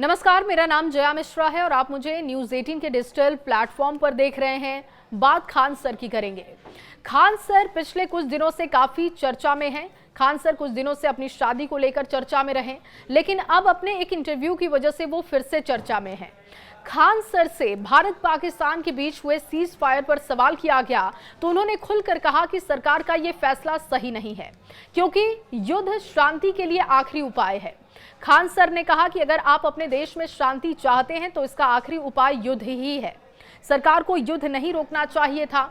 नमस्कार, मेरा नाम जया मिश्रा है और आप मुझे न्यूज़ 18 के डिजिटल प्लेटफॉर्म पर देख रहे हैं। बात खान सर की करेंगे। खान सर पिछले कुछ दिनों से काफ़ी चर्चा में हैं। खान सर कुछ दिनों से अपनी शादी को लेकर चर्चा में रहे, लेकिन अब अपने एक इंटरव्यू की वजह से वो फिर से चर्चा में हैं। खान सर से भारत पाकिस्तान के बीच हुए सीज फायर पर सवाल किया गया तो उन्होंने खुलकर कहा कि सरकार का ये फैसला सही नहीं है, क्योंकि युद्ध शांति के लिए आखिरी उपाय है। खान सर ने कहा कि अगर आप अपने देश में शांति चाहते हैं तो इसका आखिरी उपाय युद्ध ही है। सरकार को युद्ध नहीं रोकना चाहिए था।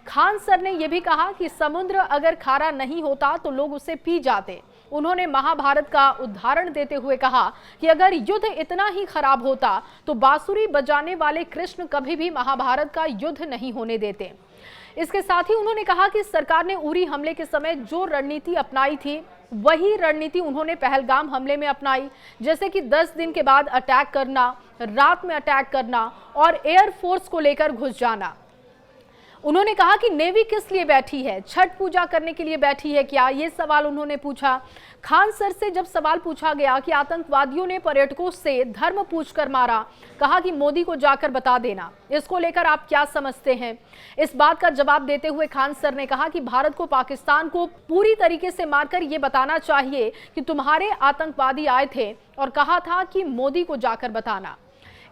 खान सर ने यह भी कहा कि समुद्र अगर खारा नहीं होता तो लोग उसे पी जाते। उन्होंने महाभारत का उदाहरण देते हुए कहा कि अगर युद्ध इतना ही खराब होता तो बांसुरी बजाने वाले कृष्ण कभी भी महाभारत का युद्ध नहीं होने देते। इसके साथ ही उन्होंने कहा कि सरकार ने उरी हमले के समय जो रणनीति अपनाई थी वही रणनीति उन्होंने पहलगाम हमले में अपनाई, जैसे कि 10 दिन के बाद अटैक करना, रात में अटैक करना और एयरफोर्स को लेकर घुस जाना। उन्होंने कहा कि नेवी किस लिए बैठी है, छठ पूजा करने के लिए बैठी है क्या, ये सवाल उन्होंने पूछा। खान सर से जब सवाल पूछा गया कि आतंकवादियों ने पर्यटकों से धर्म पूछकर मारा, कहा कि मोदी को जाकर बता देना, इसको लेकर आप क्या समझते हैं। इस बात का जवाब देते हुए खान सर ने कहा कि भारत को पाकिस्तान को पूरी तरीके से मारकर ये बताना चाहिए कि तुम्हारे आतंकवादी आए थे और कहा था कि मोदी को जाकर बताना।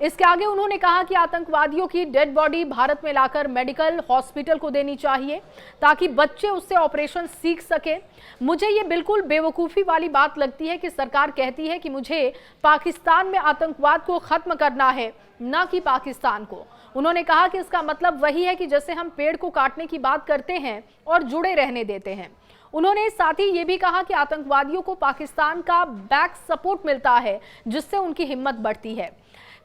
इसके आगे उन्होंने कहा कि आतंकवादियों की डेड बॉडी भारत में लाकर मेडिकल हॉस्पिटल को देनी चाहिए ताकि बच्चे उससे ऑपरेशन सीख सके। मुझे ये बिल्कुल बेवकूफ़ी वाली बात लगती है कि सरकार कहती है कि मुझे पाकिस्तान में आतंकवाद को खत्म करना है, न कि पाकिस्तान को। उन्होंने कहा कि इसका मतलब वही है कि जैसे हम पेड़ को काटने की बात करते हैं और जुड़े रहने देते हैं। उन्होंने साथ ही ये भी कहा कि आतंकवादियों को पाकिस्तान का बैक सपोर्ट मिलता है, जिससे उनकी हिम्मत बढ़ती है।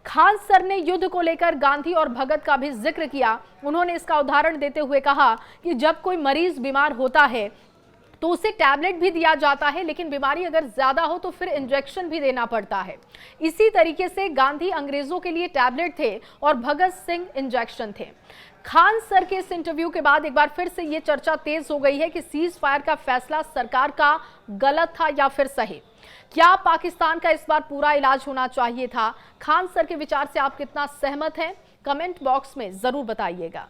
खान सर ने युद्ध को लेकर गांधी और भगत का भी जिक्र किया। उन्होंने इसका उदाहरण देते हुए कहा कि जब कोई मरीज बीमार होता है तो उसे टैबलेट भी दिया जाता है, लेकिन बीमारी अगर ज्यादा हो तो फिर इंजेक्शन भी देना पड़ता है। इसी तरीके से गांधी अंग्रेजों के लिए टैबलेट थे और भगत सिंह इंजेक्शन थे। खान सर के इस इंटरव्यू के बाद एक बार फिर से ये चर्चा तेज हो गई है कि सीज फायर का फैसला सरकार का गलत था या फिर सही। क्या पाकिस्तान का इस बार पूरा इलाज होना चाहिए था? खान सर के विचार से आप कितना सहमत हैं? कमेंट बॉक्स में जरूर बताइएगा।